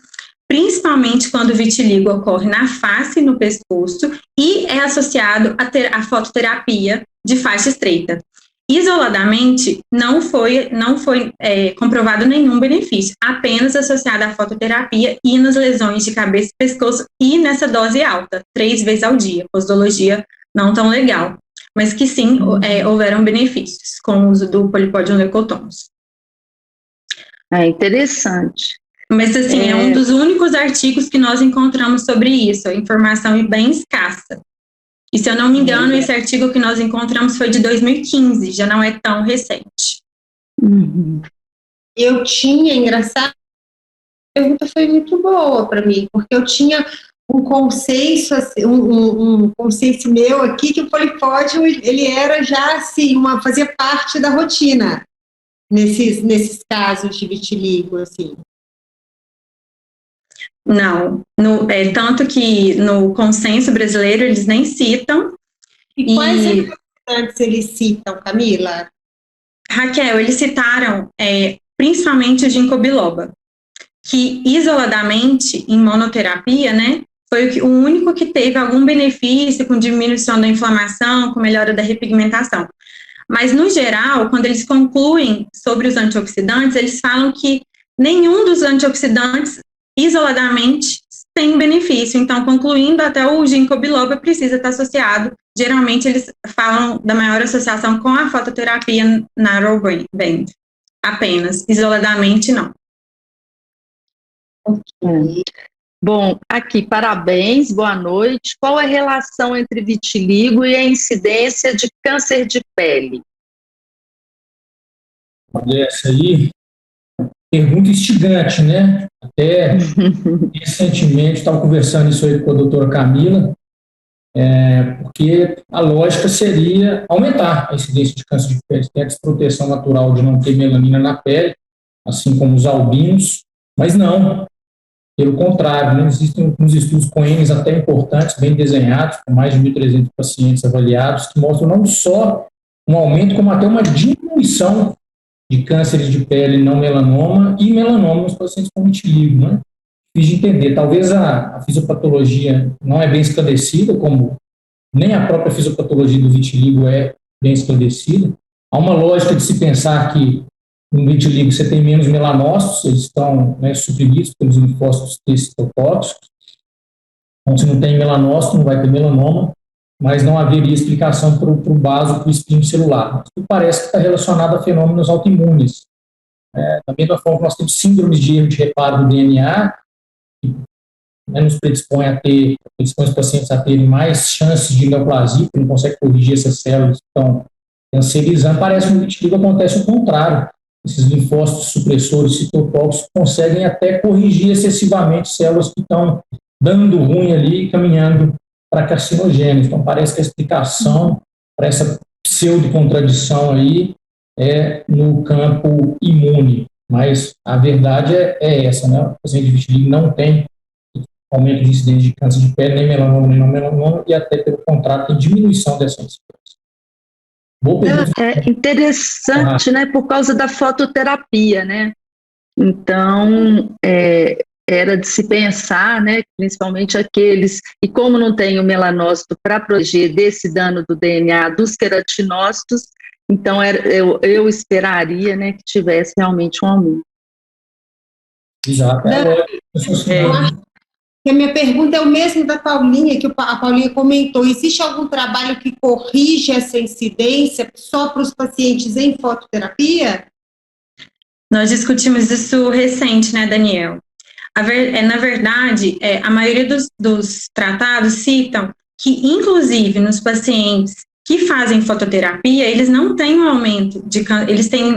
principalmente quando o vitiligo ocorre na face e no pescoço, e é associado à fototerapia de faixa estreita. Isoladamente, não foi comprovado nenhum benefício, apenas associado à fototerapia e nas lesões de cabeça e pescoço e nessa dose alta, 3 vezes ao dia, posologia não tão legal, mas que sim, houveram benefícios com o uso do Polypodium leucotomus. Interessante. Mas, assim, é um dos únicos artigos que nós encontramos sobre isso, a informação é bem escassa. E, se eu não me engano, esse artigo que nós encontramos foi de 2015, já não é tão recente. Engraçado, a pergunta foi muito boa para mim, porque eu tinha um consenso, um consenso meu aqui, que o Polypodium, ele era já, assim, fazia parte da rotina, nesses casos de vitiligo, assim. Não, tanto que no consenso brasileiro eles nem citam. E quais antioxidantes eles citam, Camila? Raquel, eles citaram principalmente o ginkgo biloba, que isoladamente, em monoterapia, né, foi o único que teve algum benefício com diminuição da inflamação, com melhora da repigmentação. Mas, no geral, quando eles concluem sobre os antioxidantes, eles falam que nenhum dos antioxidantes isoladamente tem benefício. Então, concluindo, até o ginkgo biloba precisa estar associado. Geralmente, eles falam da maior associação com a fototerapia narrowband, apenas. Isoladamente, não. Okay. Bom, aqui, parabéns, boa noite. Qual é a relação entre vitiligo e a incidência de câncer de pele? Olha, essa aí, pergunta instigante, né? Até recentemente estava conversando isso aí com a doutora Camila, porque a lógica seria aumentar a incidência de câncer de pele. Tem a desproteção natural de não ter melanina na pele, assim como os albinos, mas não. Pelo contrário, né? Existem uns estudos com N's até importantes, bem desenhados, com mais de 1.300 pacientes avaliados, que mostram não só um aumento, como até uma diminuição de cânceres de pele não melanoma e melanoma nos pacientes com vitiligo, né? Difícil de entender. Talvez a fisiopatologia não é bem esclarecida, como nem a própria fisiopatologia do vitiligo é bem esclarecida. Há uma lógica de se pensar que no vitiligo você tem menos melanócitos, eles estão, né, suprimidos pelos linfócitos T citotóxicos. Então, se não tem melanócito, não vai ter melanoma, mas não haveria explicação para o básico espinho celular. Isso parece que está relacionado a fenômenos autoimunes. Da mesma forma que nós temos síndromes de erro de reparo do DNA, que, né, nos predispõe os pacientes a terem mais chances de neoplasia, que não consegue corrigir essas células que estão cancerizando. Parece que no vitiligo acontece o contrário. Esses linfócitos supressores citotóxicos conseguem até corrigir excessivamente células que estão dando ruim ali e caminhando para carcinogênios. Então, parece que a explicação para essa pseudo-contradição aí é no campo imune. Mas a verdade é essa, né? O paciente de vitiligo não tem aumento de incidência de câncer de pele, nem melanoma, nem não melanoma, e até, pelo contrário, tem diminuição dessa incidência. É interessante, né, por causa da fototerapia, né? Então, era de se pensar, né, principalmente aqueles, e como não tem o melanócito para proteger desse dano do DNA dos queratinócitos, então eu esperaria, né, que tivesse realmente um aumento. Exato. E a minha pergunta é o mesmo da Paulinha, que a Paulinha comentou. Existe algum trabalho que corrige essa incidência só para os pacientes em fototerapia? Nós discutimos isso recente, né, Daniel? Na verdade, a maioria dos tratados citam que, inclusive, nos pacientes que fazem fototerapia, eles não têm um aumento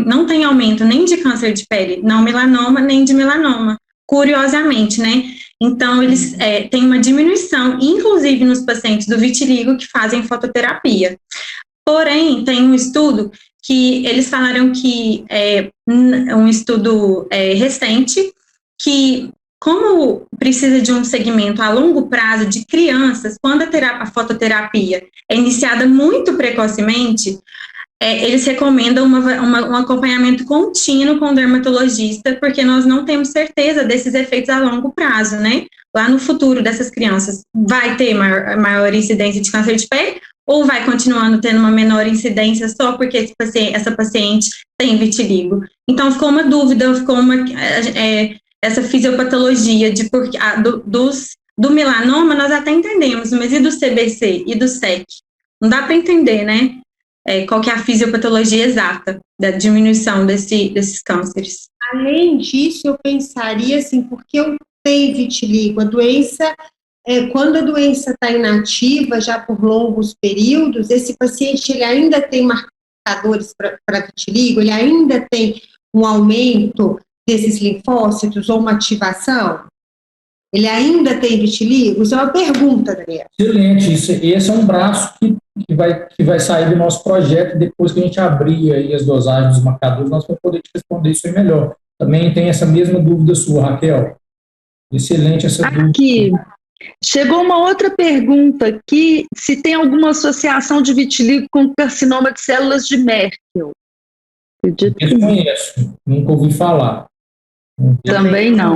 não têm aumento nem de câncer de pele, não melanoma, nem de melanoma, curiosamente, né? Então, eles têm uma diminuição, inclusive nos pacientes do vitiligo que fazem fototerapia. Porém, tem um estudo que eles falaram que um estudo recente, que como precisa de um segmento a longo prazo de crianças, quando a fototerapia é iniciada muito precocemente, eles recomendam um acompanhamento contínuo com o dermatologista, porque nós não temos certeza desses efeitos a longo prazo, né? Lá no futuro dessas crianças, vai ter maior incidência de câncer de pele ou vai continuando tendo uma menor incidência só porque essa paciente tem vitiligo? Então, ficou uma dúvida, essa fisiopatologia do melanoma, nós até entendemos, mas e do CBC e do SEC? Não dá para entender, né? Qual que é a fisiopatologia exata da diminuição desses cânceres. Além disso, eu pensaria assim, porque eu tenho vitiligo, a doença, quando a doença está inativa, já por longos períodos, esse paciente ele ainda tem marcadores para vitiligo, ele ainda tem um aumento desses linfócitos ou uma ativação? Ele ainda tem vitiligo? Isso é uma pergunta, Daniel. Excelente, esse é um braço que vai sair do nosso projeto depois que a gente abrir aí as dosagens dos marcadores, nós vamos poder te responder isso aí melhor. Também tem essa mesma dúvida sua, Raquel. Excelente essa dúvida. Aqui, chegou uma outra pergunta aqui, se tem alguma associação de vitiligo com carcinoma de células de Merkel. Eu conheço, nunca ouvi falar. Também não.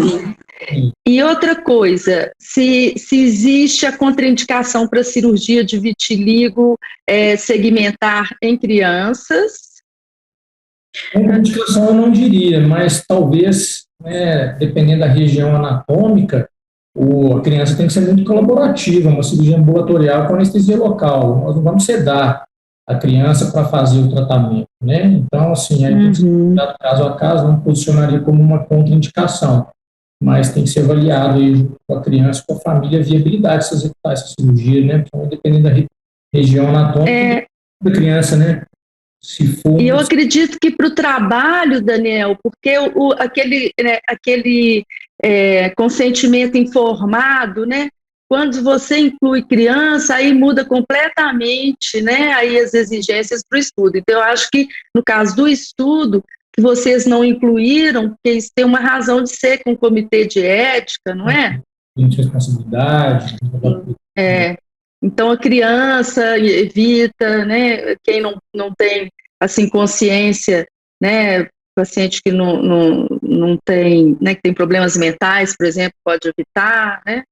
E outra coisa, se existe a contraindicação para cirurgia de vitiligo segmentar em crianças? Contraindicação eu não diria, mas talvez, dependendo da região anatômica, a criança tem que ser muito colaborativa, uma cirurgia ambulatorial com anestesia local. Nós não vamos sedar a criança para fazer o tratamento, né? Então, assim, aí tem que ser cuidado caso a caso, não posicionaria como uma contraindicação, mas tem que ser avaliado aí junto com a criança, com a família, a viabilidade de executar essa cirurgia, né? Então, dependendo da região anatômica da criança, né? Se for... E eu acredito que para o trabalho, Daniel, porque aquele consentimento informado, né? Quando você inclui criança, aí muda completamente, né, aí as exigências para o estudo. Então, eu acho que, no caso do estudo, que vocês não incluíram, porque isso tem uma razão de ser com o comitê de ética, não é? Tem responsabilidade. Então, a criança evita, né, quem não tem, assim, consciência, né, paciente que não tem, né, que tem problemas mentais, por exemplo, pode evitar, né?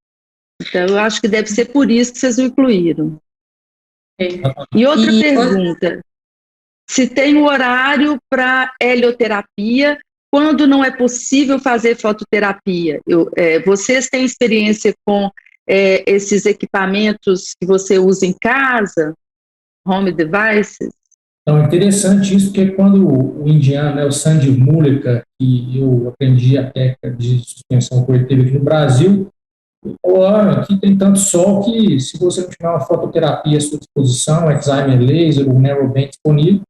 Então, eu acho que deve ser por isso que vocês não incluíram. E outra pergunta, se tem um horário para helioterapia, quando não é possível fazer fototerapia? Vocês têm experiência com esses equipamentos que você usa em casa, home devices? Então, é interessante isso, porque quando o indiano, né, o Sandy Mullica, que eu aprendi a técnica de suspensão com ele, teve aqui no Brasil, aqui tem tanto sol que, se você não tiver uma fototerapia à sua disposição, Excimer laser ou Narrowband disponível,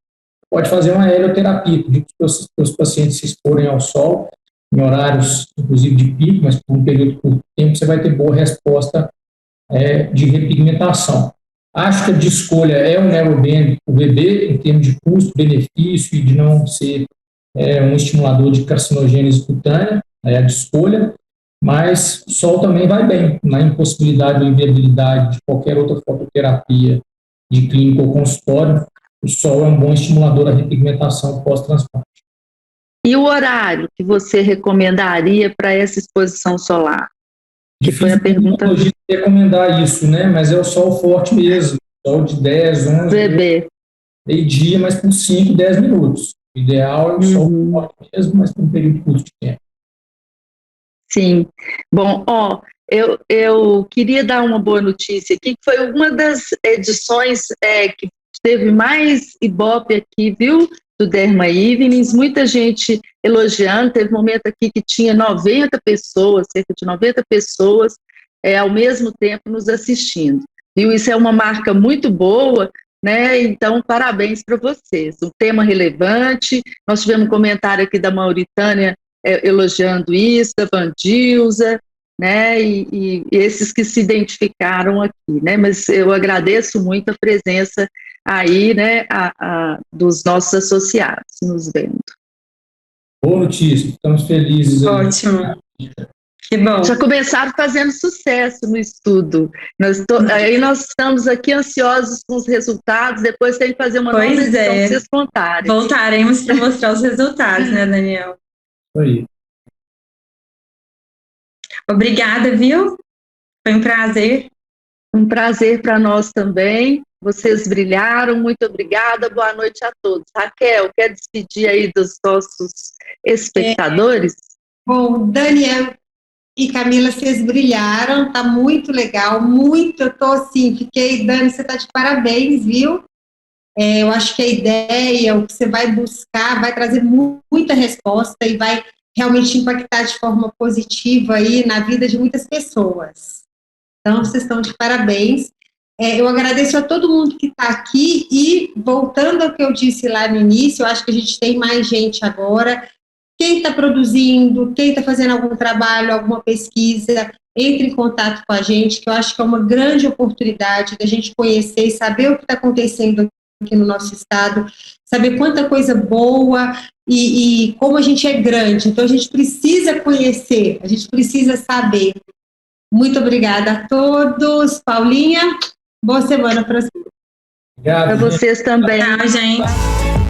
pode fazer uma helioterapia, pedir para os pacientes se exporem ao sol, em horários, inclusive, de pico, mas por um período curto de tempo, você vai ter boa resposta de repigmentação. Acho que a de escolha é o Narrowband UVB, em termos de custo-benefício e de não ser um estimulador de carcinogênese cutânea, é a de escolha. Mas o sol também vai bem, na impossibilidade ou inviabilidade de qualquer outra fototerapia de clínico ou consultório, o sol é um bom estimulador à repigmentação pós-transplante. E o horário que você recomendaria para essa exposição solar? Que foi a pergunta. Difícil recomendar isso, né? Mas é o sol forte mesmo, sol de 10, 11, meio-dia, mas por 5, 10 minutos. O ideal é o sol forte mesmo, mas por um período curto de tempo. Sim. Bom, Eu queria dar uma boa notícia aqui, que foi uma das edições que teve mais Ibope aqui, viu? Do Derma Evenings, muita gente elogiando, teve um momento aqui que tinha 90 pessoas, cerca de 90 pessoas, ao mesmo tempo nos assistindo. Viu? Isso é uma marca muito boa, né? Então, parabéns para vocês. Um tema relevante, nós tivemos um comentário aqui da Mauritânia elogiando isso, da Vandilza, né? E esses que se identificaram aqui, né? Mas eu agradeço muito a presença aí, né, dos nossos associados nos vendo. Boa notícia, estamos felizes. Ótimo. Que bom. Já começaram fazendo sucesso no estudo. Aí nós estamos aqui ansiosos com os resultados, depois tem que fazer uma nova edição para vocês contarem. Voltaremos para mostrar os resultados, né, Daniel? Foi. Obrigada, viu? Foi um prazer. Um prazer para nós também. Vocês brilharam, muito obrigada, boa noite a todos. Raquel, quer despedir aí dos nossos espectadores? Bom, Daniel e Camila, vocês brilharam, tá muito legal, muito, eu tô assim, Dani, você tá de parabéns, viu? Eu acho que a ideia, o que você vai buscar, vai trazer muita resposta e vai realmente impactar de forma positiva aí na vida de muitas pessoas. Então, vocês estão de parabéns. Eu agradeço a todo mundo que está aqui e, voltando ao que eu disse lá no início, eu acho que a gente tem mais gente agora. Quem está produzindo, quem está fazendo algum trabalho, alguma pesquisa, entre em contato com a gente, que eu acho que é uma grande oportunidade da gente conhecer e saber o que está acontecendo aqui no nosso estado, saber quanta coisa boa e como a gente é grande. Então, a gente precisa conhecer, a gente precisa saber. Muito obrigada a todos. Paulinha, boa semana para vocês. Obrigado. Para vocês também. Tchau, gente.